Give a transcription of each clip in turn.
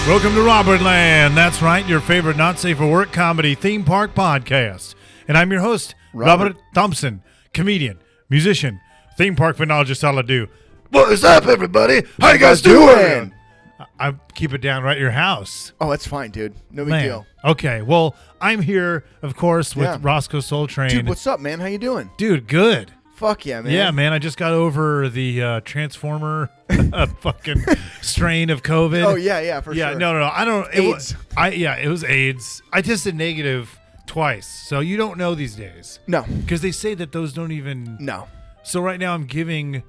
Welcome to Robertland. That's right, your favorite not safe for work comedy theme park podcast. And I'm your host, Robert Thompson, comedian, musician, theme park phenologist, all I do. What is up, everybody? How you guys doing? I keep it down right at your house. Oh, that's fine, dude. No big deal. Okay, well, I'm here, of course, with Rossco Soletrain. Dude, what's up, man? How you doing? Dude, good. Fuck yeah, man. Yeah, man, I just got over the Transformer fucking strain of COVID. Oh, yeah, for sure. Yeah, no, I don't. AIDS. It was AIDS. I tested negative twice, so you don't know these days. No. Because they say that those don't even. No. So right now I'm giving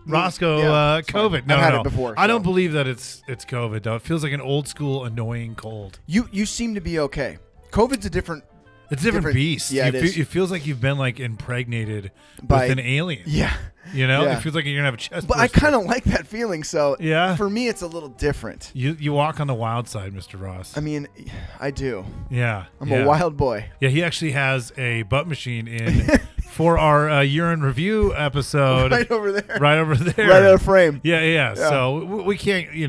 Rossco COVID. I've had it before. I don't believe that it's COVID, though. It feels like an old school, annoying cold. You seem to be okay. COVID's a different... It's a different beast. Yeah, it feels like you've been like impregnated by with an alien. Yeah. You know? Yeah. It feels like you're going to have a chest But burster. I kind of like that feeling, so yeah. For me it's a little different. You walk on the wild side, Mr. Ross. I mean, I do. Yeah. I'm a wild boy. Yeah, he actually has a butt machine in for our urine review episode. Right over there. Right over there. Right out of frame. Yeah. So we can't, we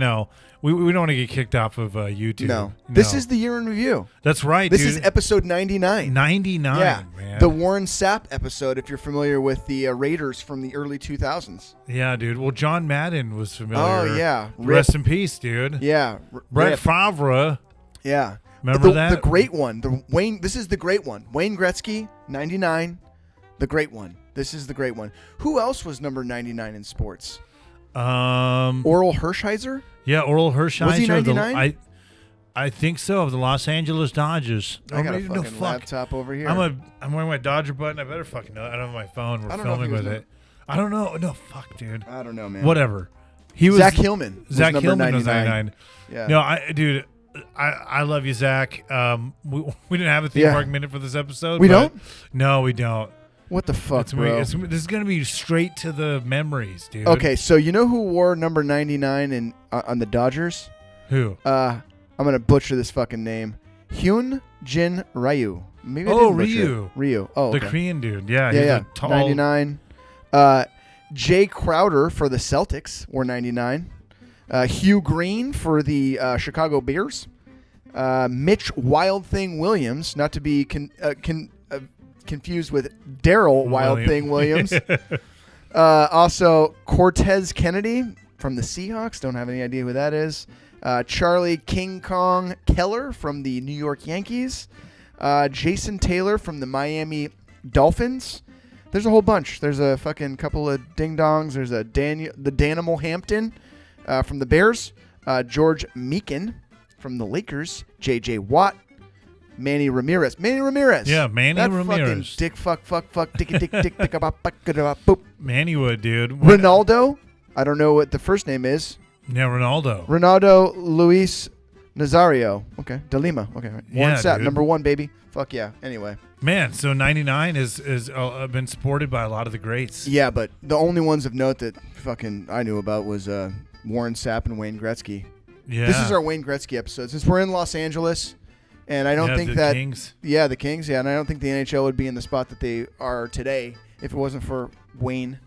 don't want to get kicked off of YouTube. No. This is the year in review. That's right, This dude. is episode 99. 99, yeah. man. The Warren Sapp episode, if you're familiar with the Raiders from the early 2000s. Yeah, dude. Well, John Madden was familiar. Oh, yeah. Rest in peace, dude. Yeah. Brett Favre. Yeah. Remember that? The great one. This is the great one. Wayne Gretzky, 99. The great one. This is the great one. Who else was number 99 in sports? Oral Hershiser? Yeah, Oral Hershiser. Was he 99? I think so. Of the Los Angeles Dodgers. I got a fucking laptop over here. I'm wearing my Dodger button. I better fucking know. I don't have my phone. We're filming with it. I don't know. No, fuck, dude. I don't know, man. Whatever. He was Zach Hillman. Zach was Hillman 99. was 99. Yeah. No, I love you, Zach. We didn't have a theme park minute for this episode. We don't? No, we don't. What the fuck, bro? This is going to be straight to the memories, dude. Okay, so you know who wore number 99 on the Dodgers? Who? I'm going to butcher this fucking name. Hyun Jin Ryu. Maybe I didn't butcher it. Ryu. Oh, okay. The Korean dude. Yeah, yeah, he's a tall... 99. Jay Crowder for the Celtics wore 99. Hugh Green for the Chicago Bears. Mitch Wild Thing Williams, not to be confused with Daryl Wild Thing Williams. Also, Cortez Kennedy from the Seahawks. Don't have any idea who that is. Charlie King Kong Keller from the New York Yankees. Jason Taylor from the Miami Dolphins. There's a whole bunch. There's a fucking couple of ding-dongs. There's the Danimal Hampton from the Bears. George Meekin from the Lakers. J.J. Watt. Manny Ramirez. Yeah, Manny that Ramirez. Fucking dick, fuck, dicky, dick, boop. Manny would, dude. Ronaldo. I don't know what the first name is. Yeah, Ronaldo. Ronaldo Luis Nazario. Okay. De Lima. Okay. Right. Warren Sapp, dude. number 1, baby. Fuck yeah. Anyway. Man, so 99 is been supported by a lot of the greats. Yeah, but the only ones of note that fucking I knew about was Warren Sapp and Wayne Gretzky. Yeah. This is our Wayne Gretzky episode. Since we're in Los Angeles, and I don't think that... Kings. Yeah, the Kings. Yeah, and I don't think the NHL would be in the spot that they are today if it wasn't for Wayne,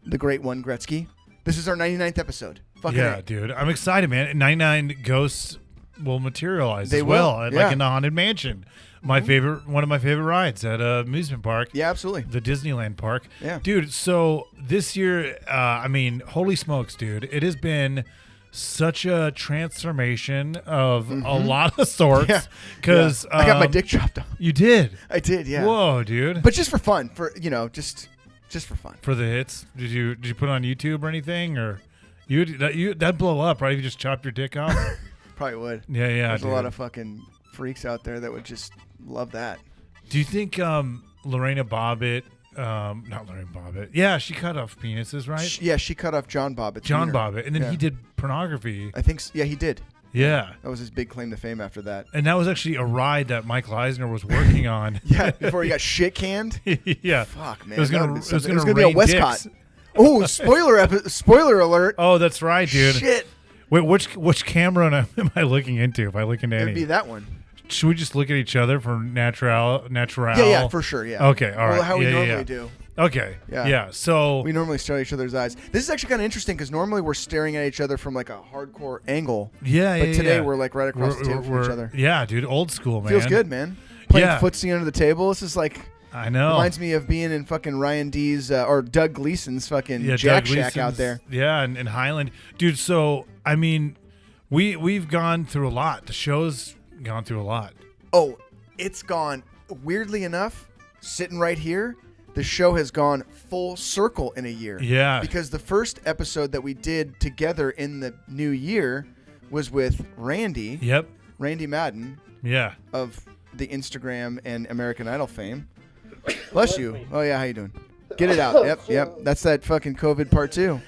the great one, Gretzky. This is our 99th episode. Fucking yeah, dude. I'm excited, man. 99 ghosts will materialize they as well, will. like in the Haunted Mansion. One of my favorite rides at Amusement Park. Yeah, absolutely. The Disneyland park. Yeah. Dude, so this year, holy smokes, dude. It has been such a transformation of a lot of sorts. Yeah. Because I got my dick chopped off. You did? I did, yeah. Whoa, dude. But just for fun. Just for fun. For the hits? Did you put it on YouTube or anything? Or that'd blow up, right? If you just chopped your dick off? Probably would. Yeah, There's dude. a lot of fucking freaks out there that would just love that. Do you think Lorena Bobbitt, not Lorena Bobbitt, yeah, she cut off penises, right? She cut off John Bobbitt. John Bobbitt, and then he did pornography. I think, yeah, he did. Yeah. That was his big claim to fame after that. And that was actually a ride that Michael Eisner was working on. Yeah, before he got shit canned. Yeah. Fuck, man. It was going to be a Westcott. Oh, spoiler alert. Oh, that's right, dude. Shit. Wait, which camera am I looking into if I look into any? It'd be that one. Should we just look at each other for natural? Yeah, for sure, yeah. Okay, all right. Well, how we normally do. Okay. Yeah. So we normally stare at each other's eyes. This is actually kind of interesting because normally we're staring at each other from like a hardcore angle. Yeah. But today we're like right across the table from each other. Yeah, dude. Old school, man. Feels good, man. Playing footsie under the table. This is like. I know. Reminds me of being in fucking Ryan D's or Doug Gleason's fucking Jack Shack out there. Yeah, in Highland. Dude, so, I mean, we've gone through a lot. The show's gone through a lot. Oh, it's gone. Weirdly enough, sitting right here, the show has gone full circle in a year. Yeah. Because the first episode that we did together in the new year was with Randy. Yep. Randy Madden. Yeah. Of the Instagram and American Idol fame. Bless you. Oh, yeah. How you doing? Get it out. Yep. That's that fucking COVID part 2.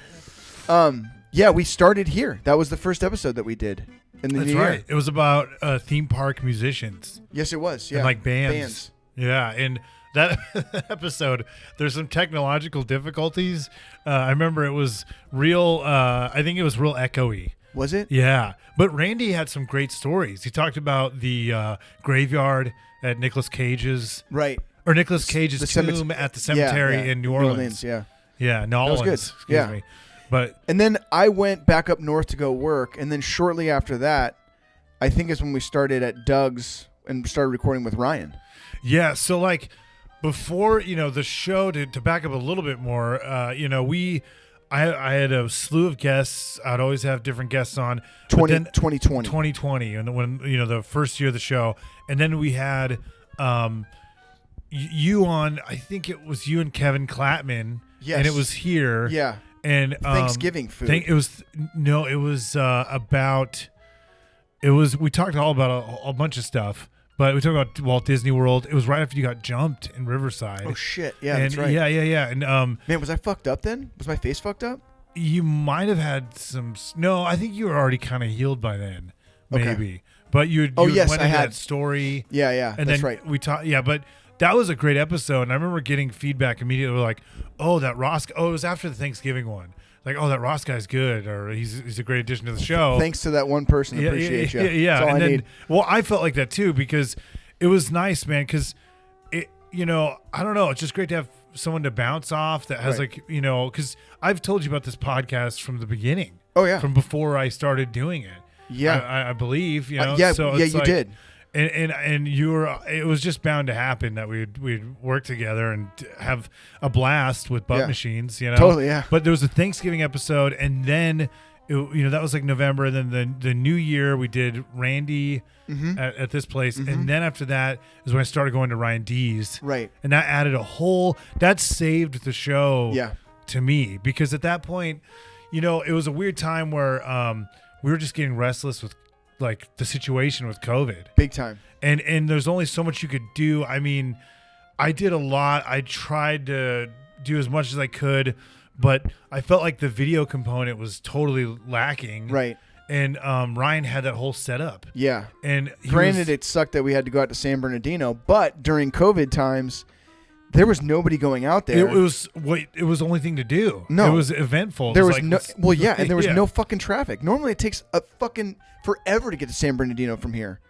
Yeah, we started here. That was the first episode that we did in the new year. That's right. It was about theme park musicians. Yes, it was. Yeah. And like bands. Yeah. And that episode, there's some technological difficulties. I remember it was real. I think it was real echoey. Was it? Yeah. But Randy had some great stories. He talked about the graveyard at Nicolas Cage's. Right. Or Nicolas Cage's tomb at the cemetery in New Orleans. Yeah. Yeah, New Orleans. That was good. Excuse me. And then I went back up north to go work, and then shortly after that, I think is when we started at Doug's and started recording with Ryan. Yeah, so like before, the show, to back up a little bit more, I had a slew of guests. I'd always have different guests on. 2020. And when, the first year of the show. And then we had you on, I think it was you and Kevin Clattman. Yes. And it was here. Yeah. And Thanksgiving food. We talked all about a bunch of stuff, but we talked about Walt Disney World. It was right after you got jumped in Riverside. Oh shit. Yeah, that's right. Yeah. And man, was I fucked up then? Was my face fucked up? You might have had some. No, I think you were already kind of healed by then, maybe. Okay. But you yes, went I into had that story. Yeah. And that's then right. we talked. Yeah, but that was a great episode, and I remember getting feedback immediately. We're like, "Oh, that Ross." Oh, it was after the Thanksgiving one. Like, "Oh, that Ross guy's good," or "He's a great addition to the show." Thanks to that one person. Appreciate you. Yeah. That's all and I then, need. well, I felt like that too because it was nice, man. Because it, I don't know. It's just great to have someone to bounce off that has right. because I've told you about this podcast from the beginning. Oh yeah. From before I started doing it. Yeah. I believe. So it's you did. And you were. It was just bound to happen that we'd work together and have a blast with butt machines. Totally. Yeah. But there was a Thanksgiving episode, and then that was like November. And then the New Year we did Randy at this place, and then after that is when I started going to Ryan D's. Right. And that added that saved the show. Yeah. To me, because at that point, it was a weird time where we were just getting restless with like the situation with COVID. Big time. And there's only so much you could do. I mean, I did a lot. I tried to do as much as I could, but I felt like the video component was totally lacking. Right. And Ryan had that whole setup. Yeah. And granted, it sucked that we had to go out to San Bernardino, but during COVID times, there was nobody going out there. It was the only thing to do. No. It was eventful. There was no and there was yeah. no fucking traffic. Normally it takes a fucking forever to get to San Bernardino from here.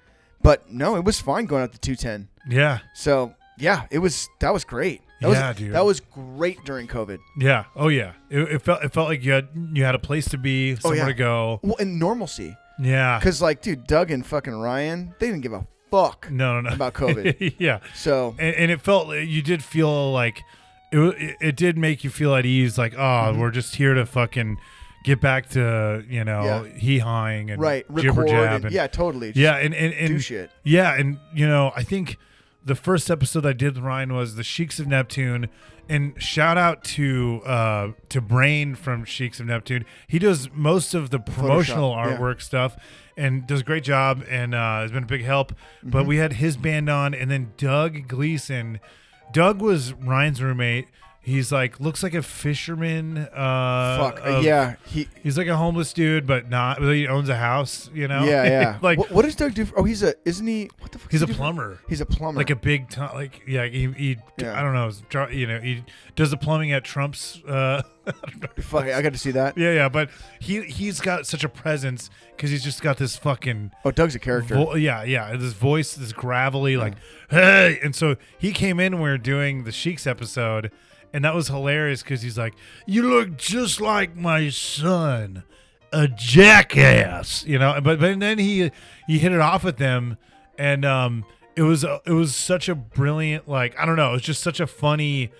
But no, it was fine going out to 210. Yeah. So, yeah, that was great. Dude. That was great during COVID. Yeah. Oh yeah. It felt like you had a place to be, somewhere to go. Well, and normalcy. Yeah. Cuz like, dude, Doug and fucking Ryan, they didn't give a fuck no. about COVID. Yeah. So and it felt, you did feel like it did make you feel at ease, like, we're just here to fucking get back to hee-hawing and jibber jab and totally. And do shit. Yeah, and I think the first episode I did with Ryan was the Sheiks of Neptune, and shout out to Brain from Sheiks of Neptune. He does most of the promotional artwork stuff and does a great job, and has been a big help. But we had his band on, and then Doug Gleason. Doug was Ryan's roommate. He's like, looks like a fisherman. He's like a homeless dude, but not. He owns a house, Yeah. Like, what does Doug do? Isn't he? What the fuck? He's a plumber. He's a plumber. Like a big, he I don't know. He does the plumbing at Trump's. I don't know. Fuck, I got to see that. Yeah. But he's got such a presence because he's just got this fucking. Oh, Doug's a character. This voice, this gravelly, like, hey, and so he came in when we were doing the Sheiks episode. And that was hilarious because he's like, "You look just like my son, a jackass," But then he hit it off with them, and it was such a brilliant, like, I don't know, it was just such a funny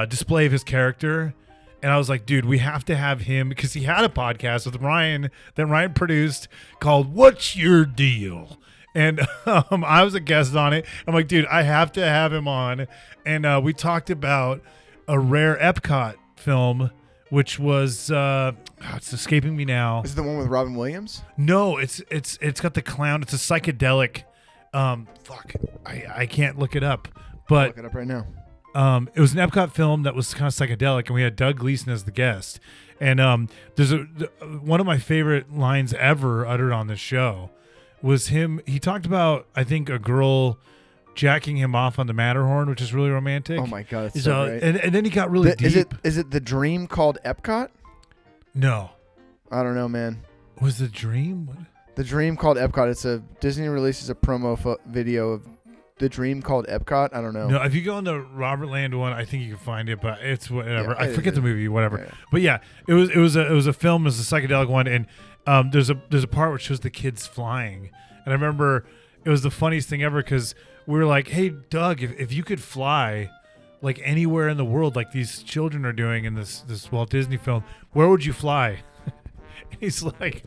display of his character. And I was like, dude, we have to have him, because he had a podcast with Ryan that Ryan produced called "What's Your Deal?" And I was a guest on it. I'm like, dude, I have to have him on. And we talked about a rare Epcot film, which was it's escaping me now. Is it the one with Robin Williams? No, it's got the clown. It's a psychedelic. I can't look it up, but I'll look it up right now. It was an Epcot film that was kind of psychedelic, and we had Doug Gleason as the guest. And there's one of my favorite lines ever uttered on this show was him. He talked about, I think, a girl jacking him off on the Matterhorn, which is really romantic. Oh my god, it's so great. And then he got really deep. Is it the dream called Epcot? No, I don't know, man. Was the dream? The dream called Epcot. It's a Disney releases a promo video of the dream called Epcot. I don't know. No, if you go on the Robertland one, I think you can find it, but it's whatever. Yeah, I forget the movie, whatever. Yeah. But yeah, it was a film, it was a psychedelic one, and there's a part which shows the kids flying, and I remember it was the funniest thing ever because we were like, "Hey, Doug, if you could fly like anywhere in the world, like these children are doing in this Walt Disney film, where would you fly?" And he's like,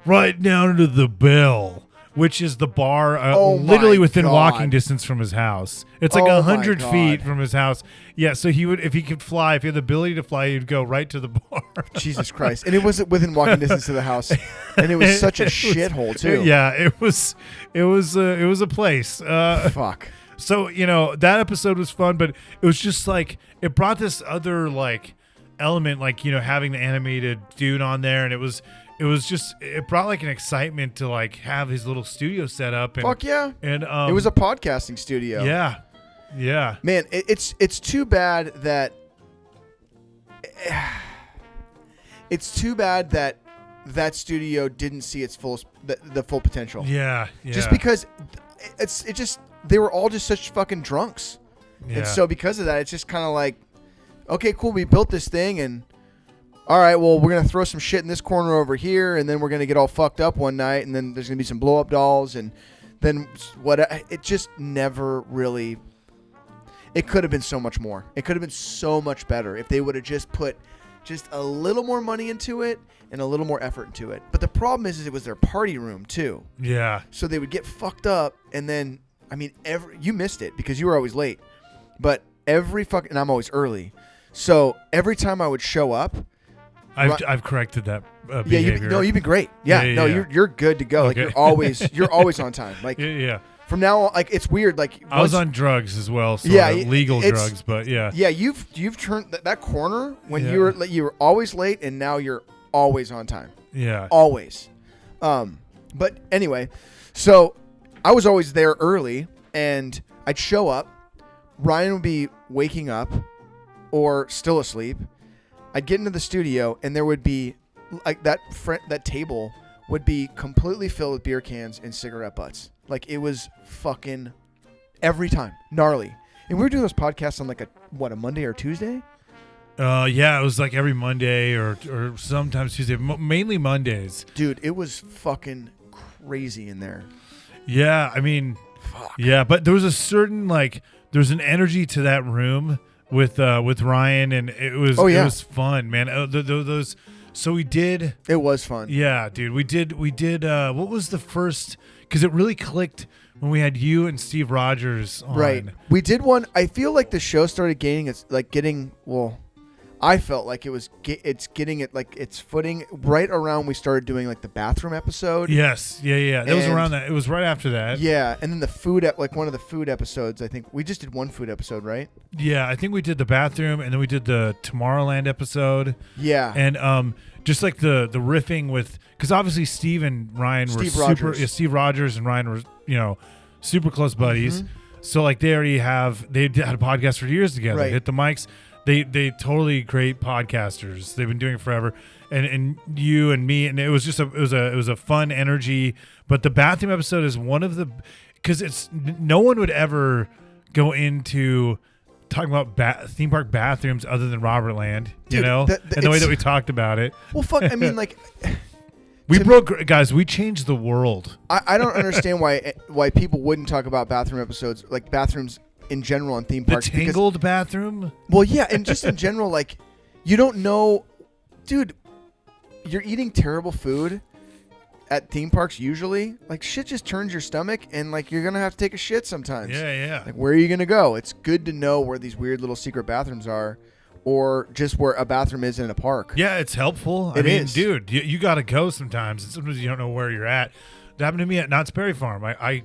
right down to the Bell, which is the bar literally within walking distance from his house. It's like 100 feet from his house. Yeah, so he would, if he could fly, if he had the ability to fly, he'd go right to the bar. Jesus Christ. And it wasn't within walking distance to the house. And it was such a shithole, too. Yeah, it was a place. Fuck. So, that episode was fun, but it was just like, it brought this other like element, like, having the animated dude on there, and it brought like an excitement to like have his little studio set up. And, fuck yeah. And it was a podcasting studio. Yeah. Yeah. Man, it's too bad that that studio didn't see its the full potential. Yeah. Yeah. Just because they were all just such fucking drunks. Yeah. And so because of that, it's just kind of like, okay, cool, we built this thing, and all right, well, we're going to throw some shit in this corner over here, and then we're going to get all fucked up one night, and then there's going to be some blow-up dolls, and then it just never really, it could have been so much more. It could have been so much better if they would have just put just a little more money into it and a little more effort into it. But the problem is it was their party room, too. Yeah. So they would get fucked up, and then, I mean, you missed it because you were always late, but and I'm always early. So every time I would show up, I've corrected that behavior. You've been great. Yeah, you're good to go. Okay. Like you're always on time. Like yeah. From now on, like it's weird. Like I was on drugs as well. So legal drugs, but yeah. Yeah, you've turned that corner when you were always late, and now you're always on time. Yeah, always. But anyway, so I was always there early, and I'd show up. Ryan would be waking up or still asleep. I'd get into the studio, and there would be like that table would be completely filled with beer cans and cigarette butts. Like it was fucking every time gnarly. And we were doing those podcasts on like a Monday or Tuesday. Yeah, it was like every Monday or sometimes Tuesday, mainly Mondays. Dude, it was fucking crazy in there. Yeah, I mean, fuck. Yeah, but there was a certain there's an energy to that room with Ryan, and it was it was fun, man. Those so we did. It was fun. Yeah, dude, we did. What was the first? Because it really clicked when we had you and Steve Rogers on. Right. We did one. I feel like the show started I felt like it's getting its footing right around we started doing like the bathroom episode. Yes. Yeah. That was around that. It was right after that. Yeah. And then the food, one of the food episodes, I think we just did one food episode, right? Yeah. I think we did the bathroom, and then we did the Tomorrowland episode. Yeah. And just like the riffing with, because obviously Steve and Ryan were Steve Rogers and Ryan were, super close buddies. Mm-hmm. So like they had a podcast for years together. Right. Hit the mics. They totally great podcasters. They've been doing it forever, and you and me, and it was just it was a fun energy. But the bathroom episode is one of the, because it's no one would ever go into talking about theme park bathrooms other than Robertland, Dude, and the way that we talked about it. Well, fuck. I mean, like, we changed the world. I don't understand why people wouldn't talk about bathroom episodes, like bathrooms in general on theme parks. The Tangled bathroom. Well, yeah, and just in general, like, you don't know, dude. You're eating terrible food at theme parks usually. Like, shit just turns your stomach, and like you're gonna have to take a shit sometimes. Yeah. Like, where are you gonna go? It's good to know where these weird little secret bathrooms are, or just where a bathroom is in a park. Yeah, it's helpful. I mean, dude, you gotta go sometimes, and sometimes you don't know where you're at. That happened to me at Knott's Berry Farm. I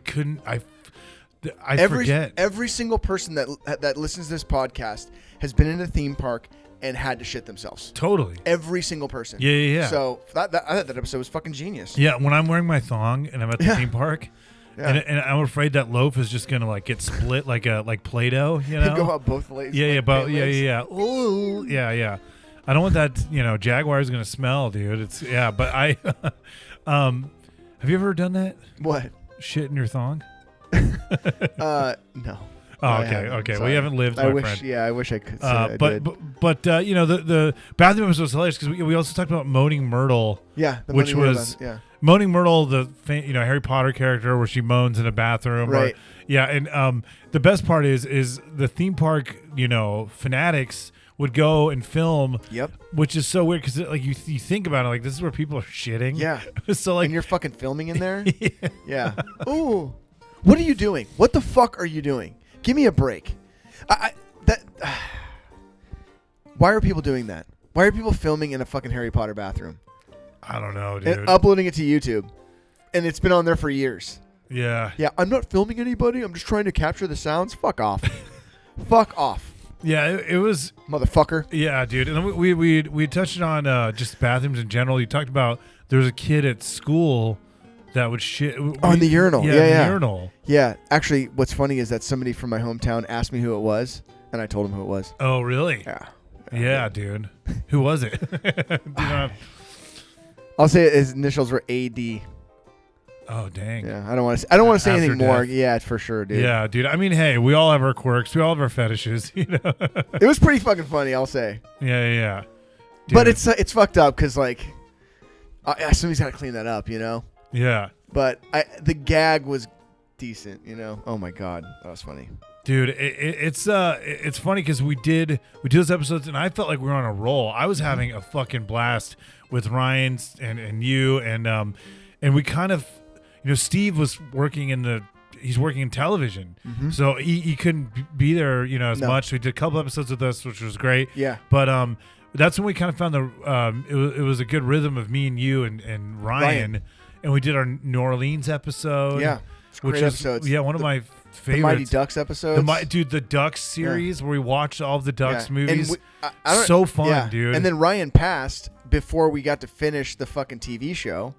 forget. Every single person that listens to this podcast has been in a theme park and had to shit themselves. Totally. Every single person. Yeah. So I thought that episode was fucking genius. Yeah, when I'm wearing my thong and I'm at the theme park, yeah. and I'm afraid that loaf is just gonna like get split like Play-Doh, Go out both legs. Yeah. Ooh, yeah. I don't want that, Jaguar's gonna smell, dude. But I, have you ever done that? What? Shit in your thong? No. Oh, okay. Well, you haven't lived, my friend. Yeah, I wish I could say I did. But the bathroom episode was hilarious because we also talked about Moaning Myrtle. Yeah, which was Moaning Myrtle, the Harry Potter character where she moans in a bathroom. Right. And the best part is the theme park fanatics would go and film. Yep. Which is so weird because like you think about it, like this is where people are shitting. Yeah. So like and you're fucking filming in there. Yeah. Ooh. What are you doing? What the fuck are you doing? Give me a break. Why are people doing that? Why are people filming in a fucking Harry Potter bathroom? I don't know, dude. And uploading it to YouTube. And it's been on there for years. Yeah. Yeah, I'm not filming anybody. I'm just trying to capture the sounds. Fuck off. Fuck off. Yeah, it was... Motherfucker. Yeah, dude. And then we touched on just bathrooms in general. You talked about there was a kid at school that would shit. In the urinal. Yeah, the urinal. Yeah. Actually, what's funny is that somebody from my hometown asked me who it was, and I told him who it was. Oh, really? Yeah. Yeah, dude. Who was it? I'll say his initials were AD. Oh, dang. Yeah, I don't want to say anything more. Death. Yeah, for sure, dude. Yeah, dude. I mean, hey, we all have our quirks. We all have our fetishes. It was pretty fucking funny, I'll say. Yeah. Dude. But it's fucked up because like somebody's got to clean that up, Yeah. But the gag was decent, Oh my god, that was funny. Dude, it's funny because we did those episodes and I felt like we were on a roll. I was having a fucking blast with Ryan and you and we kind of, Steve was working he's working in television, so he couldn't be there, as much. So he did a couple episodes with us, which was great. Yeah. But that's when we kind of found it was a good rhythm of me and you and Ryan. And we did our New Orleans episode. Yeah, great episodes. Yeah, one of my favorites. The Mighty Ducks episodes. The Ducks series where we watched all of the Ducks movies. So fun, dude. And then Ryan passed before we got to finish the fucking TV show.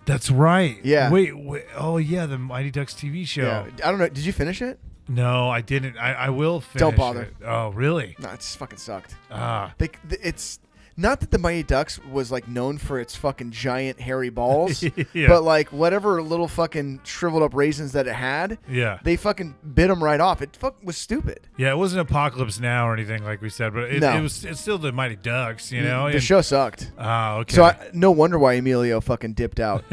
That's right. Yeah. Wait. Oh, yeah, the Mighty Ducks TV show. Yeah. I don't know. Did you finish it? No, I didn't. I will finish Don't bother. it. Oh, really? No, it's fucking sucked. It's... Not that the Mighty Ducks was like known for its fucking giant hairy balls, yeah. But like whatever little fucking shriveled up raisins that it had, they fucking bit them right off. It was stupid. Yeah, it wasn't Apocalypse Now or anything like we said, but it's still the Mighty Ducks, The show sucked. Oh, okay. So no wonder why Emilio fucking dipped out.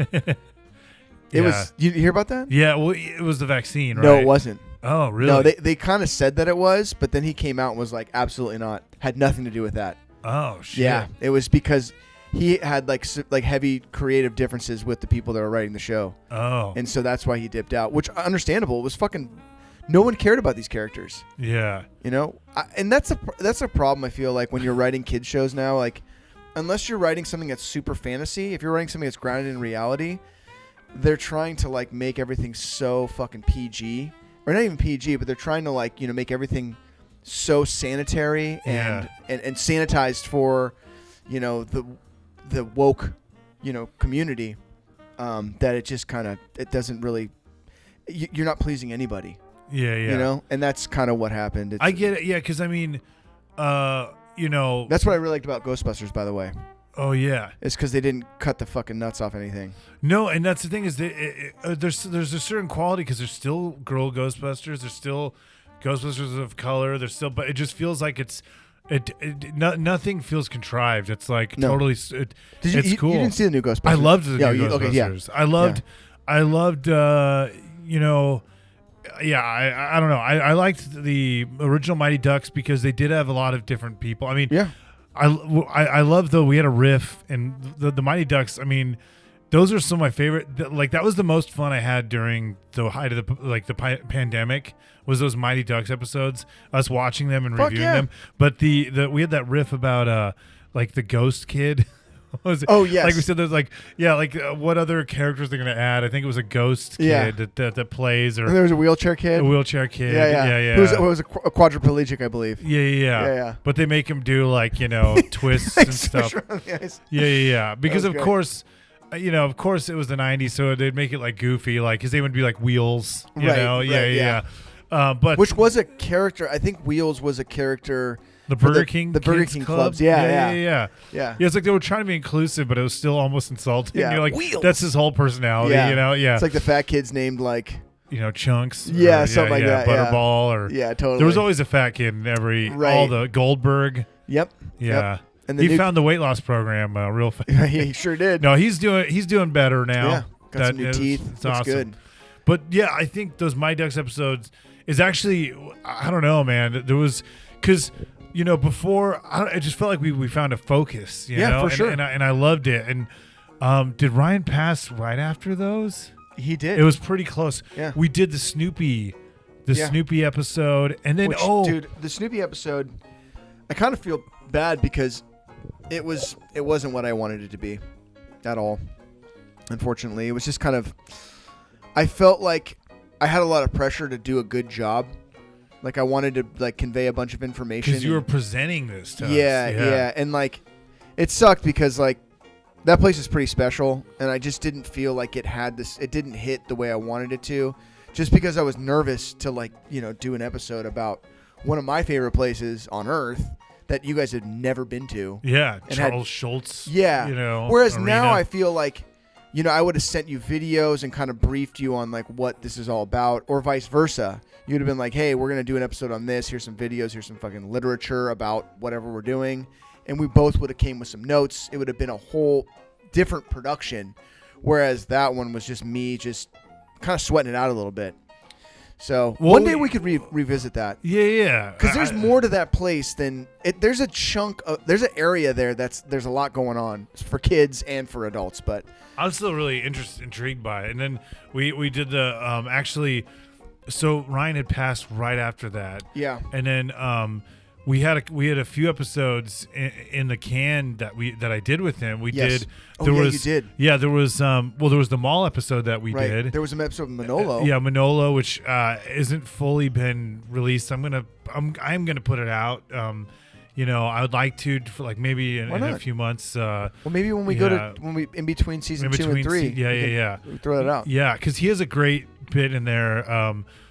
It was. You hear about that? Yeah, well, it was the vaccine, right? No, it wasn't. Oh, really? No, they kind of said that it was, but then he came out and was like, absolutely not. Had nothing to do with that. Oh, shit. Yeah, it was because he had like heavy creative differences with the people that were writing the show. Oh. And so that's why he dipped out, which understandable. It was fucking no one cared about these characters. Yeah. And that's a problem I feel like when you're writing kids shows now, like unless you're writing something that's super fantasy, if you're writing something that's grounded in reality, they're trying to like make everything so fucking PG, or not even PG, but they're trying to like, make everything so sanitary and sanitized for, the woke, community, that it just kind of, it doesn't really, you're not pleasing anybody. Yeah. And that's kind of what happened. I get it. Yeah. Cause I mean, that's what I really liked about Ghostbusters, by the way. Oh yeah. It's cause they didn't cut the fucking nuts off anything. No. And that's the thing is that there's a certain quality cause there's still girl Ghostbusters. There's still Ghostbusters of color. There's still, but it just feels like nothing feels contrived. It's like totally. It's cool. You didn't see the new Ghostbusters? I loved the new Ghostbusters. Okay, yeah. I loved. I don't know. I liked the original Mighty Ducks because they did have a lot of different people. I mean, I love though. We had a riff and the Mighty Ducks. I mean, those are some of my favorite. Like that was the most fun I had during the height of the pandemic. Was those Mighty Ducks episodes? Us watching them and reviewing them. But we had that riff about like the ghost kid. Was it? Oh yes. Like we said, there's what other characters they're gonna add? I think it was a ghost kid that plays, or and there was a wheelchair kid. Yeah. Who was a quadriplegic, I believe. Yeah. But they make him do twists and stuff. Yeah. Because of course it was the 90s, so they'd make it goofy, because they would be like Wheels. Yeah. But which was a character. I think Wheels was a character. The Burger King clubs. Yeah. It's like they were trying to be inclusive, but it was still almost insulting. Yeah. You're like, Wheels. That's his whole personality. Yeah. It's like the fat kid's named Chunks. Yeah, something like that. Butterball or totally. There was always a fat kid in all the Goldberg. Yep. Yeah. Yep. And he found the weight loss program real fast. He sure did. No, he's doing better now. Yeah. Got some new teeth. It's Looks awesome. good. But yeah, I think those Mighty Ducks episodes is actually, I don't know, man. There was because. Before it just felt like we found a focus. You know? For sure. And I loved it. And did Ryan pass right after those? He did. It was pretty close. Yeah. We did the Snoopy episode, and then dude, the Snoopy episode, I kind of feel bad because it wasn't what I wanted it to be, at all. Unfortunately, it was just kind of. I felt like I had a lot of pressure to do a good job. I wanted to convey a bunch of information because you were presenting this to us. Yeah, and it sucked because that place is pretty special, and I just didn't feel like it had this. It didn't hit the way I wanted it to, just because I was nervous to do an episode about one of my favorite places on Earth that you guys had never been to. Yeah, Charles Schultz. Yeah, Whereas arena. now I feel like. I would have sent you videos and kind of briefed you on what this is all about, or vice versa. You'd have been like, hey, we're going to do an episode on this. Here's some videos. Here's some fucking literature about whatever we're doing. And we both would have came with some notes. It would have been a whole different production. Whereas that one was just me just kind of sweating it out a little bit. So one day we could revisit that. Yeah. Because there's more to that place than there's a chunk of, there's an area there there's a lot going on for kids and for adults. But I was still really intrigued by it. And then we did the actually. So Ryan had passed right after that. Yeah. And then we had a few episodes in the can that I did with him. We did. You did. Yeah, there was there was the mall episode that we did. There was an episode of Manolo. Manolo, which isn't fully been released. I'm gonna put it out. I would like to for maybe in a few months. Well, maybe when we go to in between season 2 and 3. Yeah. Throw that out. Yeah, because he has a great bit in there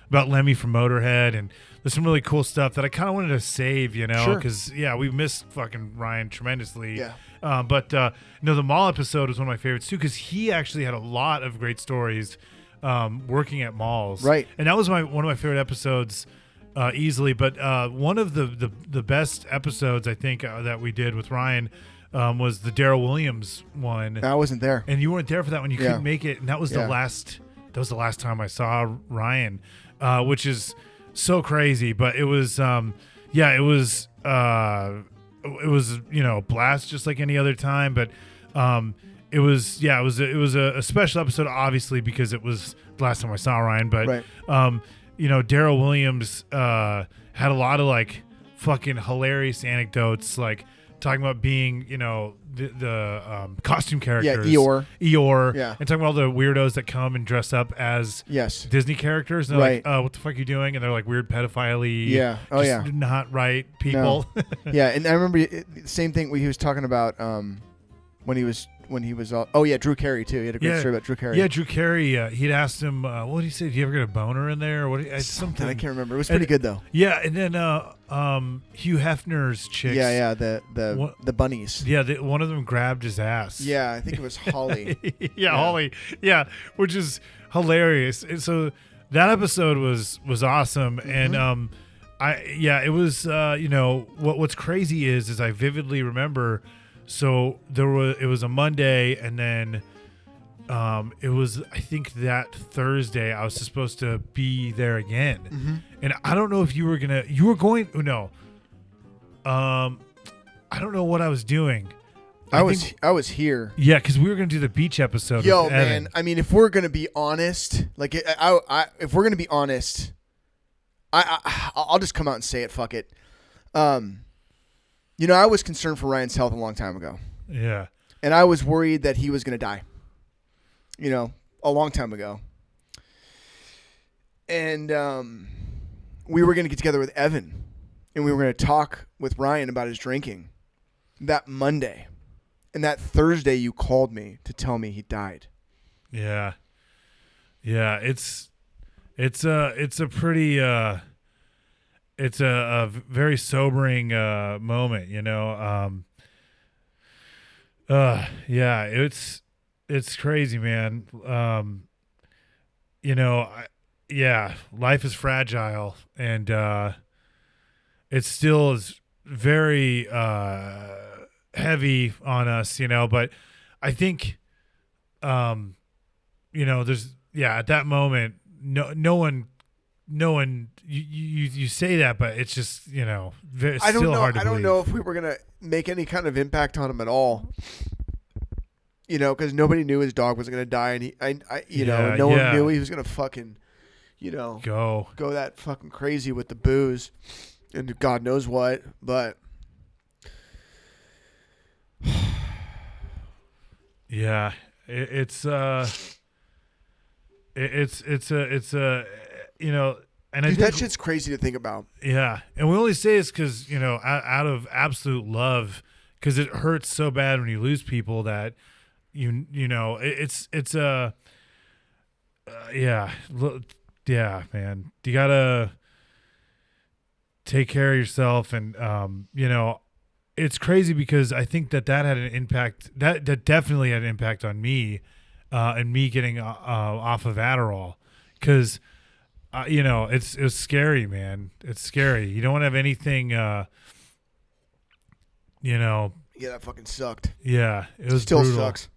about Lemmy from Motorhead, and there's some really cool stuff that I kind of wanted to save, because we missed fucking Ryan tremendously. Yeah. But the mall episode was one of my favorites too, because he actually had a lot of great stories working at malls. Right. And that was one of my favorite episodes. Easily, but one of the best episodes I think that we did with Ryan was the Daryl Williams one. I wasn't there, and you weren't there for that one. You couldn't make it, and that was the last. That was the last time I saw Ryan, which is so crazy. But it was, it was a blast just like any other time. But it was a special episode, obviously, because it was the last time I saw Ryan. But right. Daryl Williams had a lot of fucking hilarious anecdotes, talking about being, the costume characters. Yeah, Eeyore. Yeah. And talking about all the weirdos that come and dress up as Disney characters. And they're right. like, what the fuck are you doing? And they're like weird pedophile-y. Yeah. Oh, yeah. Not right people. No. Yeah, and I remember the same thing he was talking about when he was Drew Carey too. He had a great story about Drew Carey. Yeah, Drew Carey. He'd asked him, what did he say? Did you ever get a boner in there? Or something. I can't remember. It was pretty good though. Yeah, and then Hugh Hefner's chicks. Yeah, the bunnies. Yeah, one of them grabbed his ass. Yeah, I think it was Holly. Holly. Yeah, which is hilarious. And so that episode was awesome. And it was what's crazy is I vividly remember. So it was a Monday, and then it was, I think, that Thursday I was supposed to be there again. And I don't know if you were going. I don't know what I was doing. I was here. Yeah, because we were going to do the beach episode. Yo, with man. Evan. I mean, if we're going to be honest, if we're going to be honest, I'll just come out and say it. Fuck it. I was concerned for Ryan's health a long time ago. Yeah. And I was worried that he was going to die. A long time ago. And we were going to get together with Evan, and we were going to talk with Ryan about his drinking that Monday. And that Thursday you called me to tell me he died. Yeah. Yeah, it's a pretty it's a very sobering moment, yeah, it's crazy, man. Life is fragile, and it still is very heavy on us, but I think there's at that moment no one you say that, but it's just it's still hard to believe. I don't know if we were gonna make any kind of impact on him at all, because nobody knew his dog was gonna die, and no one knew he was gonna fucking go that fucking crazy with the booze and God knows what, but yeah, it's a and I dude, think that shit's crazy to think about. Yeah, and we only say this because out of absolute love, because it hurts so bad when you lose people that it's man, you gotta take care of yourself, and it's crazy because I think that had an impact. That definitely had an impact on me, and me getting off of Adderall, because it's scary, man. It's scary. You don't want to have anything. Yeah, that fucking sucked. Yeah, it was still brutal. sucks.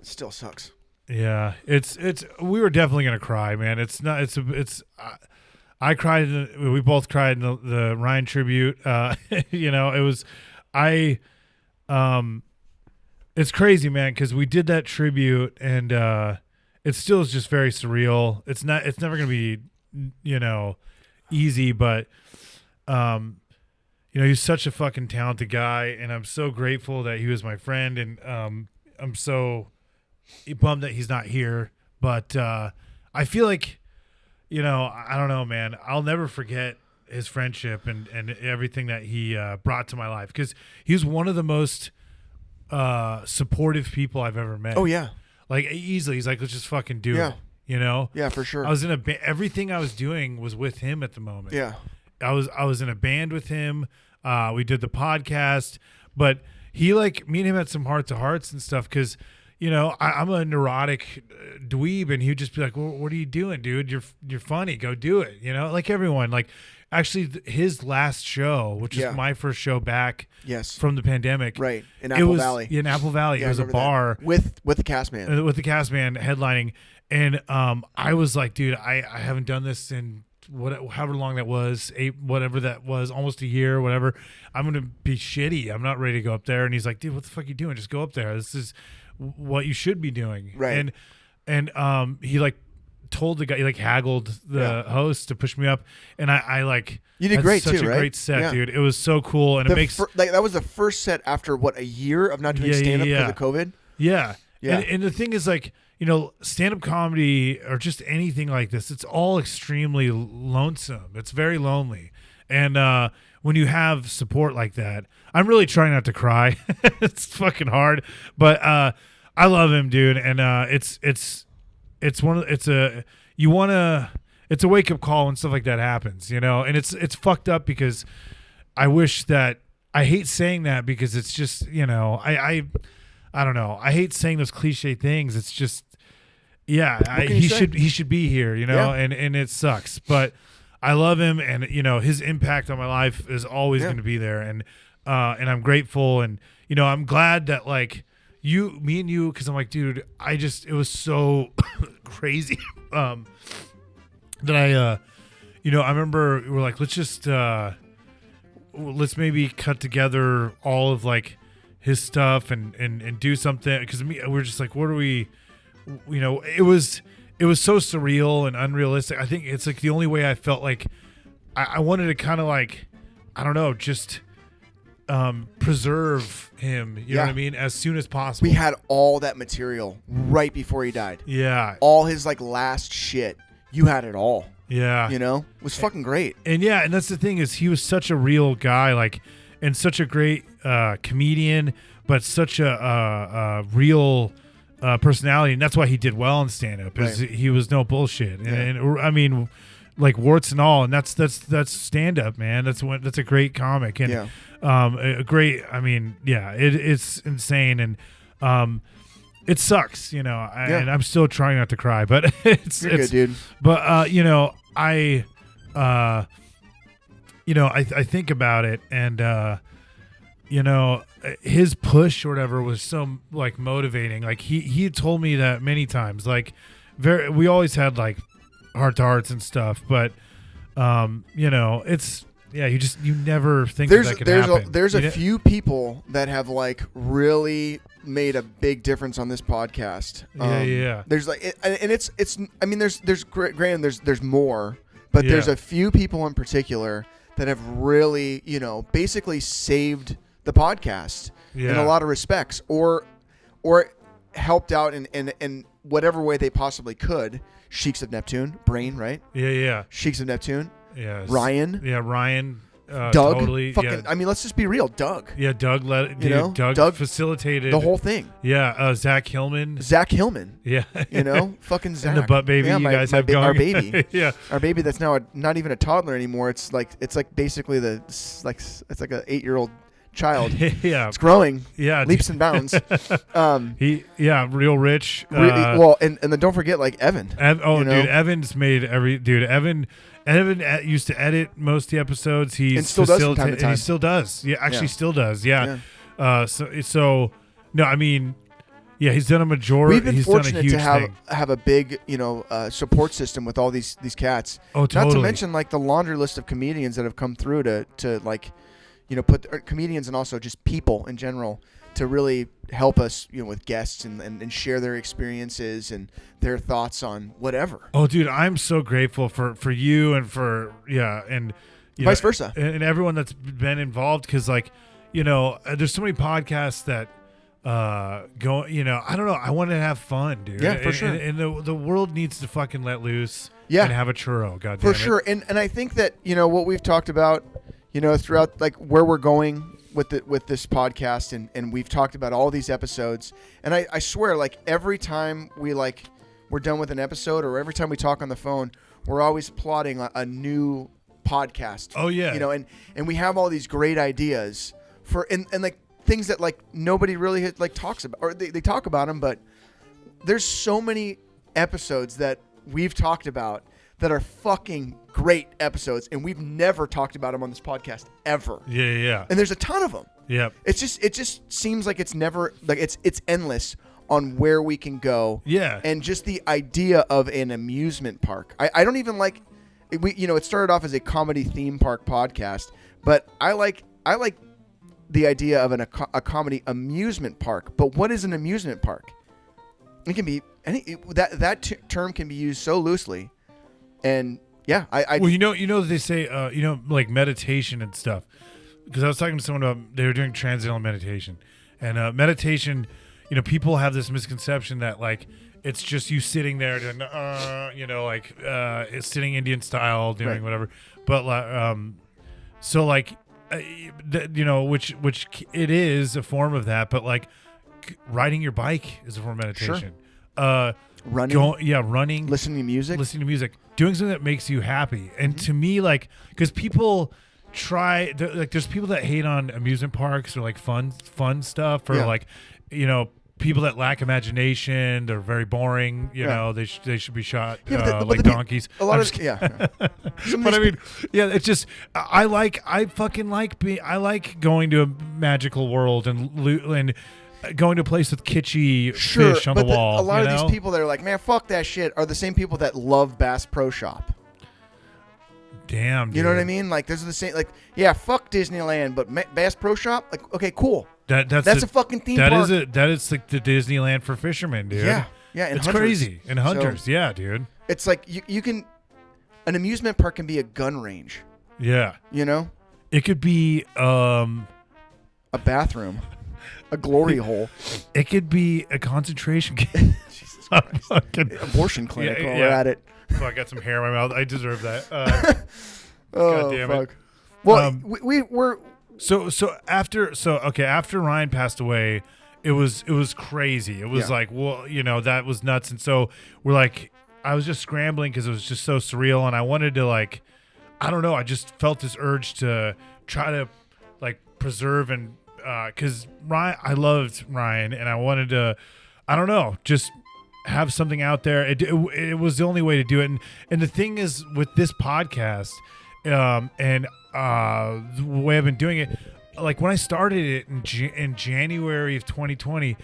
It still sucks. Yeah, it's. We were definitely gonna cry, man. It's not. It's. I cried. We both cried in the Ryan tribute. It was. It's crazy, man, because we did that tribute, and it still is just very surreal. It's never gonna be, easy, but he's such a fucking talented guy, and I'm so grateful that he was my friend, and I'm so bummed that he's not here. But I feel like, I don't know, man. I'll never forget his friendship and everything that he brought to my life, because he was one of the most supportive people I've ever met. Oh yeah, like easily. He's like, let's just fucking do it. Yeah, for sure. I was in everything I was doing was with him at the moment. Yeah, I was in a band with him. We did the podcast, but he me and him had some heart to hearts and stuff, because I'm a neurotic dweeb, and he'd just be like, well, what are you doing, dude? You're funny. Go do it. Like everyone. Like, actually, his last show, which is my first show back from the pandemic. Right. In Apple Valley. In Apple Valley. Yeah, it was a bar. With the cast man. With the cast man headlining. And I was like, dude, I haven't done this in however long that was, whatever that was, almost a year, whatever. I'm going to be shitty. I'm not ready to go up there. And he's like, dude, what the fuck are you doing? Just go up there. This is what you should be doing. Right. And he told the guy, he haggled the host to push me up, and I you did great such too, a right? great set, dude. It was so cool, and it makes that was the first set after a year of not doing stand up because of COVID. Yeah. And the thing is, stand up comedy or just anything like this, it's all extremely lonesome. It's very lonely, and when you have support like that, I'm really trying not to cry. It's fucking hard, but I love him, dude, and it's a wake up call when stuff like that happens, and it's fucked up, because I hate saying that, because it's just, I don't know. I hate saying those cliche things. It's just, Yeah, he should be here, and it sucks, but I love him, and his impact on my life is always going to be there, and I'm grateful, and I'm glad that like me and you, because I'm like, dude, it was so crazy that I remember we were like, let's maybe cut together all of like his stuff and do something, because we're just like, what are we? It was so surreal and unrealistic. I think it's like the only way I felt like I wanted to kind of like, I don't know, just preserve him, you know what I mean, as soon as possible. We had all that material right before he died. Yeah. All his like last shit. You had it all. Yeah. It was fucking great. And and that's the thing, is he was such a real guy, like, and such a great comedian, but such a real personality, and that's why he did well in stand-up. Is he was no bullshit, and I mean, like warts and all, and that's stand-up, man. That's a great comic, and a great. I mean, it's insane, and it sucks, and I'm still trying not to cry, but it's good, dude. But I think about it, and his push or whatever was so like motivating. Like he had told me that many times. Like we always had like heart to hearts and stuff, but it's you never think that could happen. There's a few people that have like really made a big difference on this podcast. There's like and it's I mean there's Graham, there's more, but there's a few people in particular that have really basically saved the podcast in a lot of respects, or helped out in whatever way they possibly could. Sheiks of Neptune, Brain, right? Yeah. Sheiks of Neptune. Yeah. Ryan. Yeah, Ryan. Doug. Totally. Fucking, I mean, let's just be real. Doug. Yeah, Doug Doug facilitated the whole thing. Yeah, Zach Hillman. Yeah. Fucking Zach. And the butt baby you guys have going. Our baby. Yeah. Our baby that's now not even a toddler anymore. It's like basically it's like an 8-year-old child. Yeah. It's growing. Yeah. Leaps and bounds. Real rich. Well, and then don't forget like Evan. Dude, Evan's made Evan used to edit most of the episodes. He still does from time to time. He still does. Yeah, actually still does. Yeah. So no, I mean, he's done a majority. We've been he's fortunate done a huge to have a big, support system with all these cats. Oh, totally. Not to mention like the laundry list of comedians that have come through to like, put comedians and also just people in general to really help us, with guests and share their experiences and their thoughts on whatever. Oh, dude, I'm so grateful for you and for and vice versa, and everyone that's been involved, because like, there's so many podcasts that go. I don't know. I want to have fun, dude. Yeah, for sure. And the world needs to fucking let loose. Yeah. And have a churro. God damn for it. sure. And I think that what we've talked about, throughout like where we're going with this podcast, and we've talked about all these episodes, and I swear, like every time we're done with an episode, or every time we talk on the phone, we're always plotting a new podcast. Oh yeah. And we have all these great ideas for and like things that like nobody really like talks about, or they talk about them, but there's so many episodes that we've talked about that are fucking great episodes, and we've never talked about them on this podcast ever. Yeah. And there's a ton of them. Yep. It just seems like it's never like it's endless on where we can go. Yeah. And just the idea of an amusement park. I don't even like it started off as a comedy theme park podcast, but I like the idea of a comedy amusement park. But what is an amusement park? It can be term can be used so loosely. And they say like meditation and stuff, because I was talking to someone about, they were doing transcendental meditation, and meditation, people have this misconception that like it's just you sitting there doing it's sitting Indian style doing whatever, but so like which it is a form of that, but like riding your bike is a form of meditation. Sure. Running, listening to music, doing something that makes you happy. And to me, like, because people there's people that hate on amusement parks or like fun stuff, or like, people that lack imagination, they're very boring. You know, they should be shot like donkeys. A lot of but I mean, yeah, it's just I like going to a magical world and going to a place with kitschy fish on the wall. A lot of these people that are like, man, fuck that shit, are the same people that love Bass Pro Shop. Damn, dude. You know what I mean? Like, there's the same. Like, yeah, fuck Disneyland, but Bass Pro Shop. Like, okay, cool. That's a fucking theme park. That is like the Disneyland for fishermen, dude. Yeah. And it's hunters. Crazy. And hunters, so, yeah, dude. It's like you can. An amusement park can be a gun range. Yeah. You know. It could be a bathroom, a glory hole. It could be a concentration camp. Jesus Christ. Abortion clinic while we're at it. Oh, I got some hair in my mouth. I deserve that. God damn it. Well, we're after Ryan passed away, it was crazy. It was like, well, that was nuts. And so we're like, I was just scrambling because it was just so surreal, and I wanted to like, I don't know, I just felt this urge to try to like preserve and because I loved Ryan, and I wanted to, I don't know, just have something out there. It was the only way to do it. And the thing is with this podcast, and the way I've been doing it, like when I started it in January of 2020,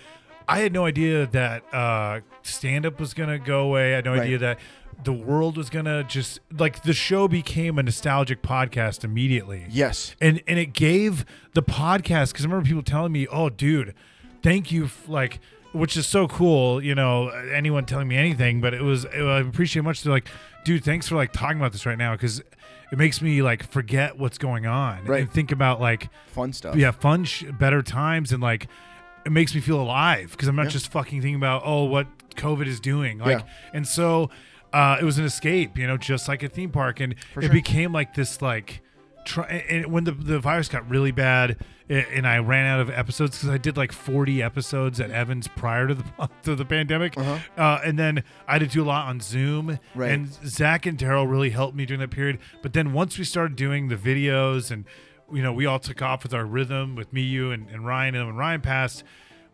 I had no idea that stand-up was going to go away. I had no idea that the world was going to just, like, the show became a nostalgic podcast immediately. Yes. And it gave the podcast, because I remember people telling me, oh, dude, thank you, like, which is so cool, anyone telling me anything, but I appreciate much. They're like, dude, thanks for like talking about this right now, because it makes me like forget what's going on and think about like fun stuff. Yeah, fun, better times, and like it makes me feel alive because I'm not just fucking thinking about what COVID is doing. Like, and so it was an escape, just like a theme park, and it became like this like. And when the virus got really bad, and I ran out of episodes because I did like 40 episodes at Evans prior to the pandemic, and then I had to do a lot on Zoom. Right. And Zach and Daryl really helped me during that period. But then once we started doing the videos, and we all took off with our rhythm with me, you, and Ryan. And when Ryan passed,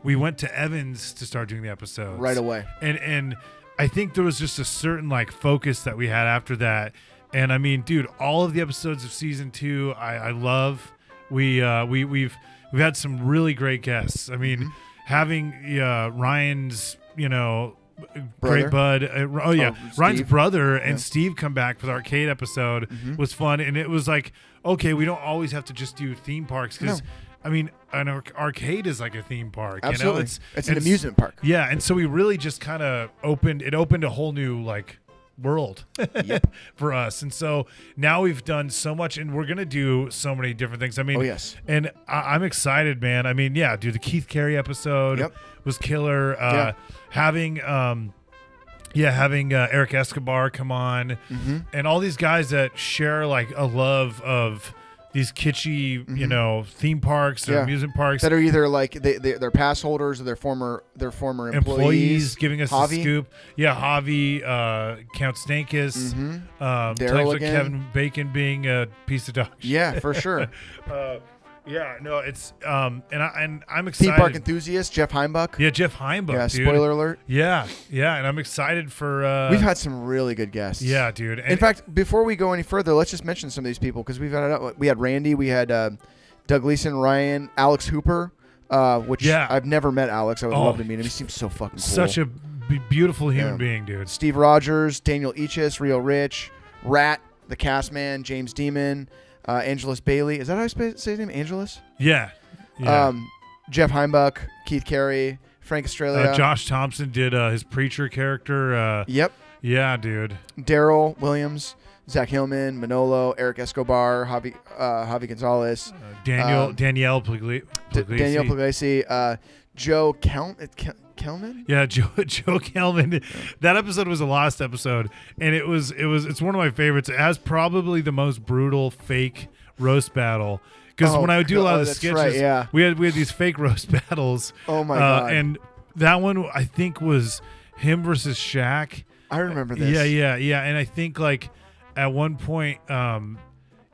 we went to Evans to start doing the episodes right away. And I think there was just a certain like focus that we had after that. And I mean, dude, all of the episodes of season 2, I love. We've had some really great guests. I mean, having Ryan's, great bud. Ryan's brother and Steve come back for the arcade episode was fun. And it was like, okay, we don't always have to just do theme parks because, I mean, an arcade is like a theme park. Absolutely. It's an amusement park. Yeah, and so we really just kind of opened a whole new like world for us. And so now we've done so much, and we're gonna do so many different things. I mean, and I'm excited, man. I mean, dude, the Keith Carey episode was killer. Having Eric Escobar come on, and all these guys that share like a love of these kitschy, theme parks or amusement parks that are either like they're pass holders or their former employees giving us Javi. a scoop. Yeah, Javi, Count Stankus, Daryl like again. Kevin Bacon being a piece of dog. Yeah, for sure. It's and I'm excited. Theme park enthusiast Jeff Heimbuch. Yeah, Jeff Heimbuch. Yeah, dude. spoiler alert. Yeah, and I'm excited for. We've had some really good guests. Yeah, dude. And in fact, before we go any further, let's just mention some of these people because we had Randy, we had Doug Gleason, Ryan, Alex Hooper, which I've never met Alex. I would love to meet him. He seems so fucking cool. Such a beautiful human being, dude. Steve Rogers, Daniel Ichis, Rio Rich, Rat, the cast man, James Demon. Angelus Bailey. Is that how I say his name? Angelus? Yeah. Jeff Heimbuch, Keith Carey, Frank Estrella. Josh Thompson did his preacher character. Yep. Yeah, dude. Daryl Williams, Zach Hillman, Manolo, Eric Escobar, Javi Gonzalez. Danielle Puglisi. Danielle Puglisi. Joe Kelman? Yeah, Joe Kelman. That episode was a lost episode, and it's one of my favorites. It has probably the most brutal fake roast battle. Because when I would do a lot of the sketches, we had these fake roast battles. Oh my god! And that one I think was him versus Shaq. I remember this. Yeah. And I think like at one point,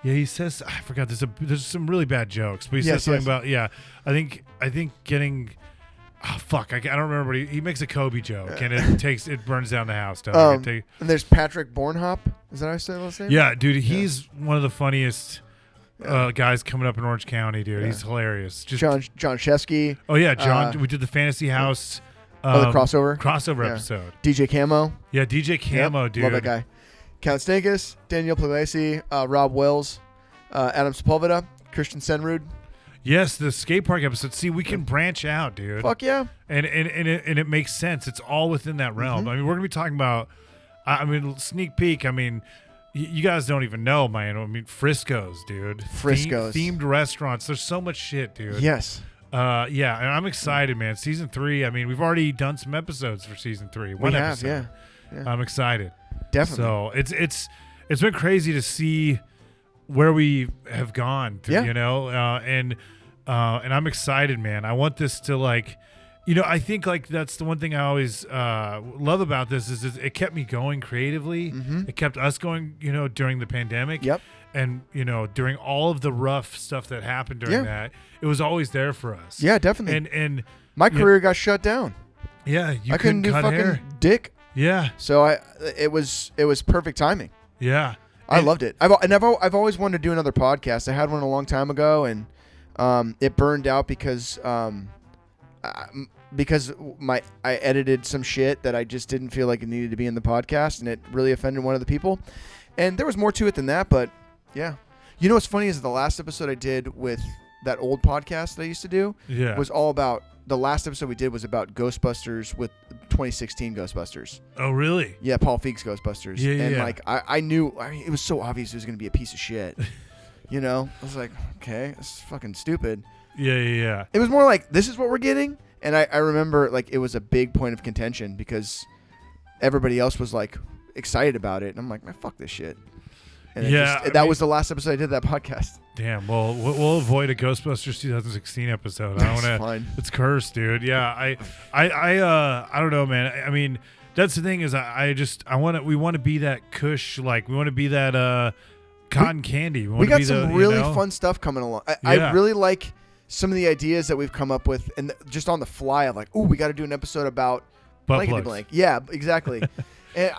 he says, I forgot. There's some really bad jokes, but he says something about I think getting Oh, fuck, I don't remember. But he makes a Kobe joke, and it burns down the house. And there's Patrick Bornhop. Is that how I say last name? Yeah, dude, he's one of the funniest guys coming up in Orange County, dude. He's hilarious. Just John Chesky. Oh yeah, John. We did the Fantasy House. The crossover episode. DJ Camo. Yeah, DJ Camo, dude. Love that guy. Count Stankus, Danielle Puglisi, Rob Wells, Adam Sepulveda, Christian Senrud. Yes, the skate park episode. See, we can branch out, dude. Fuck yeah. And it makes sense. It's all within that realm. I mean, we're gonna be talking about. I mean, sneak peek. I mean, you guys don't even know, man. I mean, Frisco's, dude. Frisco's. Themed restaurants. There's so much shit, dude. Yes. Yeah, and I'm excited, man. Season 3. I mean, we've already done some episodes for season 3. One episode. Yeah. I'm excited. Definitely. So it's been crazy to see where we have gone to, you know, and I'm excited, man. I want this to I think that's the one thing I always love about this is it kept me going creatively. It kept us going, during the pandemic. Yep. And, during all of the rough stuff that happened during that, it was always there for us. Yeah, definitely. And my career got shut down. Yeah, I couldn't do fucking hair. dick. Yeah. So it was perfect timing. Yeah. I loved it. I've always wanted to do another podcast. I had one a long time ago, and it burned out because I edited some shit that I just didn't feel like it needed to be in the podcast, and it really offended one of the people. And there was more to it than that, but yeah. You know what's funny is the last episode I did with that old podcast that I used to do was all about, the last episode we did was about Ghostbusters with 2016 Ghostbusters. Oh, really? Yeah, Paul Feig's Ghostbusters. Yeah, and yeah. I knew, it was so obvious it was going to be a piece of shit. I was like, okay, that's fucking stupid. Yeah. It was more like, this is what we're getting. And I remember it was a big point of contention because everybody else was excited about it. And I'm like, man, fuck this shit. And that was the last episode I did that podcast. Damn. Well, we'll avoid a Ghostbusters 2016 episode. I want to. Fine. It's cursed, dude. Yeah. I don't know, man. I mean, that's the thing is we want to be that Kush, we want to be that cotton candy. We got some really fun stuff coming along. I really like some of the ideas that we've come up with, and just on the fly of we got to do an episode about butt blank. Yeah, exactly. And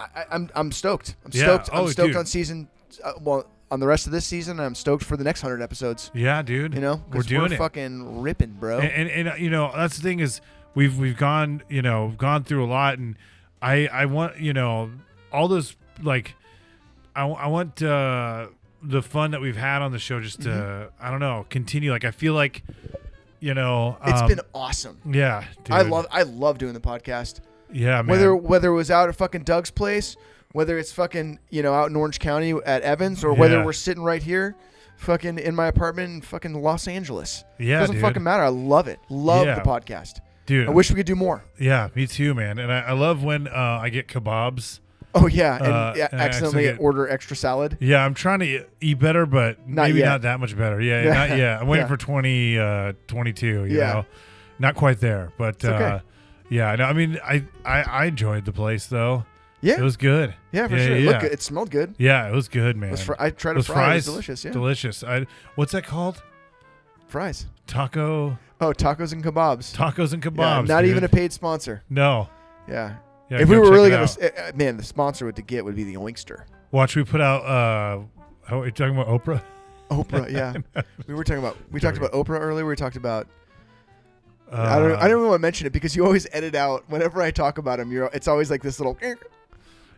I'm stoked. I'm stoked on season. On the rest of this season, I'm stoked for the next 100 episodes. Yeah, dude. We're doing it. Fucking ripping, bro. And that's the thing is we've gone through a lot, and I want all those I want the fun that we've had on the show just to I don't know, continue. I feel like it's been awesome. Yeah, dude. I love doing the podcast. Yeah, man. Whether it was out at fucking Doug's place, whether it's fucking out in Orange County at Evans, or whether we're sitting right here fucking in my apartment in fucking Los Angeles. Yeah, it doesn't fucking matter. I love it. Love the podcast. Dude, I wish we could do more. Yeah, me too, man. And I love when I get kebabs. Oh yeah, and accidentally order extra salad. Yeah, I'm trying to eat better, but maybe not that much better. Yeah, not yet. I'm waiting for 2022. You know, not quite there, but okay. Yeah. No, I mean, I enjoyed the place though. Yeah, it was good. Yeah, for sure. Yeah. It smelled good. Yeah, it was good, man. I tried a fry. It was delicious. Yeah, delicious. What's that called? Fries. Taco. Oh, tacos and kebabs. Tacos and kebabs. Yeah, not even a paid sponsor. No. Yeah. Yeah, if we were really gonna, man, the sponsor would would be the Oinkster. Watch, we put out. Are you talking about Oprah? Oprah, yeah. We talked about Oprah earlier. We talked about. I don't even want to mention it because you always edit out whenever I talk about him. It's always like this little.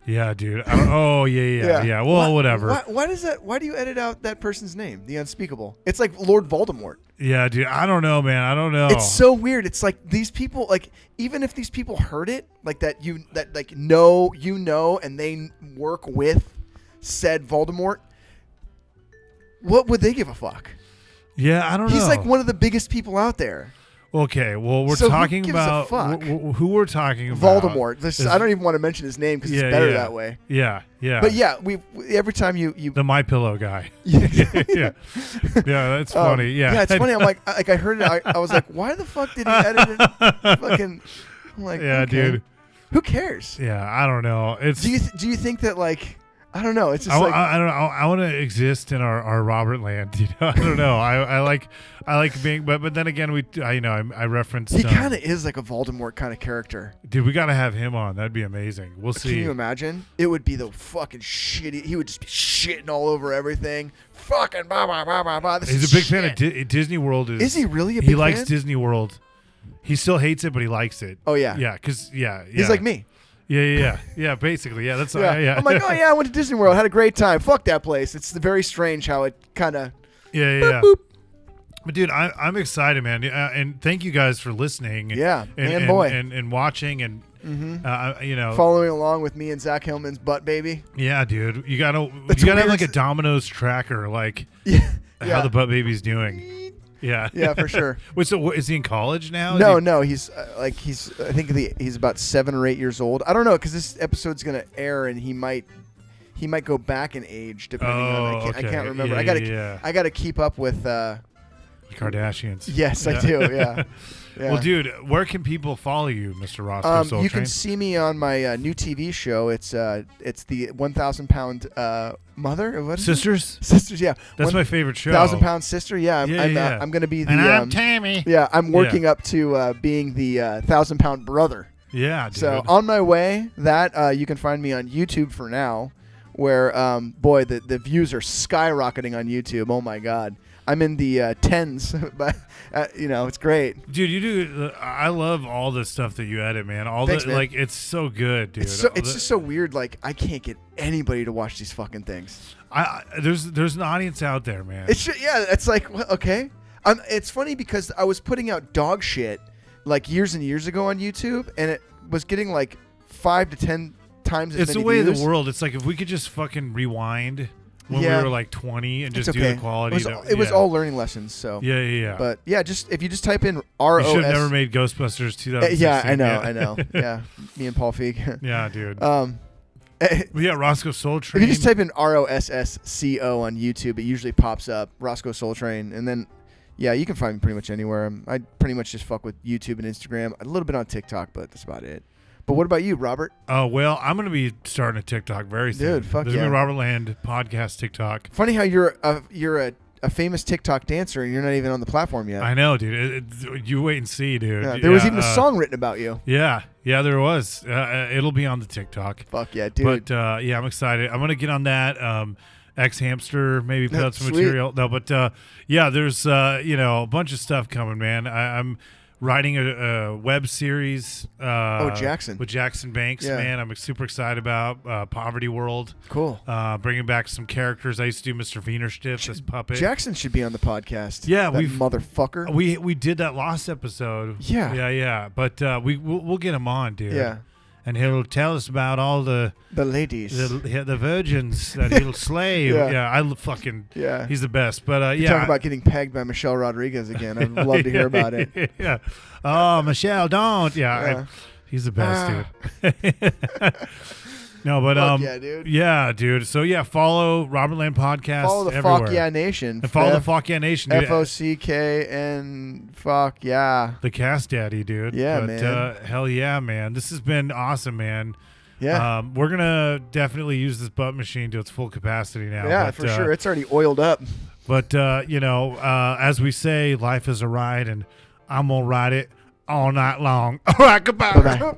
Yeah, dude. Yeah. Well, whatever. Why does that? Why do you edit out that person's name? The unspeakable. It's like Lord Voldemort. Yeah, dude. I don't know, man. I don't know. It's so weird. It's like these people, even if these people heard it, know, and they work with said Voldemort, what would they give a fuck? Yeah, I don't know. He's like one of the biggest people out there. Okay, well, we're talking about who we're talking about. Voldemort. I don't even want to mention his name because it's better that way. Yeah. But yeah, every time you the My Pillow guy. Yeah, that's funny. Yeah, it's funny. I'm like I heard it. I was like, why the fuck did he edit it? Fucking. I'm like, yeah, okay. dude. Who cares? Yeah, I don't know. It's. Do you think that I don't know. It's just I don't know. I want to exist in our Robertland. I don't know. I like being, but then again, I referenced. He kind of is like a Voldemort kind of character. Dude, we got to have him on. That'd be amazing. We'll see. Can you imagine? It would be the fucking shitty. He would just be shitting all over everything. Fucking blah blah blah blah blah. He's a big fan of Disney World. Is he really a big fan? He likes Disney World. He still hates it, but he likes it. Oh yeah. Yeah, because He's like me. Yeah, basically, yeah. That's yeah. I'm like, oh yeah, I went to Disney World, had a great time. Fuck that place. It's very strange how it kind of. Yeah. Boop. But dude, I'm excited, man, and thank you guys for listening. Yeah, and watching and following along with me and Zach Hillman's butt baby. Yeah, dude, you gotta have like a Domino's tracker, like how the butt baby's doing. Yeah, for sure. Wait, so is he in college now? No, he's I think he's about 7 or 8 years old. I don't know because this episode's gonna air and he might go back in age depending on. I can't remember. I gotta keep up with Kardashians. Yes, I do. Yeah. Well, dude, where can people follow you, Mr. Rossco Soletrain? You can see me on my new TV show. It's the 1,000 pound mother. What is Sisters? It? Sisters, yeah. That's my favorite show. 1,000 pound sister. Yeah, I'm going to be the. And I'm Tammy. Yeah, I'm working up to being the 1,000 pound brother. Yeah, dude. So on my way, that you can find me on YouTube for now, where boy, the views are skyrocketing on YouTube. Oh my God. I'm in the tens, but it's great, dude. You do. I love all the stuff that you edit, man. Thanks, man. Like it's so good, dude. It's just so weird. Like I can't get anybody to watch these fucking things. There's an audience out there, man. It's like okay. It's funny because I was putting out dog shit like years and years ago on YouTube, and it was getting like 5 to 10 times as many views. It's the way of the world. It's like if we could just fucking rewind. When we were like 20 and just do the quality. It was all learning lessons. So yeah. But yeah, if you just type in ROS. You should have never made Ghostbusters 2016. Yeah, I know. Yeah, me and Paul Feig. Yeah, dude. Rossco Soletrain. If you just type in ROSSCO on YouTube, it usually pops up Rossco Soletrain, and then you can find me pretty much anywhere. I pretty much just fuck with YouTube and Instagram, a little bit on TikTok, but that's about it. But what about you, Robert? Oh, well, I'm going to be starting a TikTok very soon. Dude, fuck There's going to be Robertland Podcast TikTok. Funny how you're a famous TikTok dancer and you're not even on the platform yet. I know, dude. You wait and see, dude. Yeah, there was even a song written about you. Yeah, there was. It'll be on the TikTok. Fuck yeah, dude. But, I'm excited. I'm going to get on that. X-Hamster maybe put out some sweet. material. No, but, there's, a bunch of stuff coming, man. I'm writing a web series Jackson. With Jackson Banks, man. I'm super excited about Poverty World. Cool. Bringing back some characters. I used to do Mr. Wienerstift as Puppet. Jackson should be on the podcast. Yeah, motherfucker. We did that last episode. Yeah. But we'll get him on, dude. Yeah. And he'll tell us about all the ladies, the virgins that he'll slay. He's the best. But talk about getting pegged by Michelle Rodriguez again. I'd love to hear about it. Yeah. Oh, Michelle, don't. Yeah. He's the best, dude. No, but dude. Yeah, dude. So follow Robertland Podcast. Follow the everywhere. Fuck Yeah Nation. And follow the Fuck Yeah Nation. Dude. FOCK and fuck yeah. The Cast Daddy, dude. Yeah, man. Hell yeah, man. This has been awesome, man. Yeah. We're gonna definitely use this butt machine to its full capacity now. Yeah, for sure. It's already oiled up. But as we say, life is a ride, and I'm gonna ride it all night long. All right, goodbye. Bye-bye.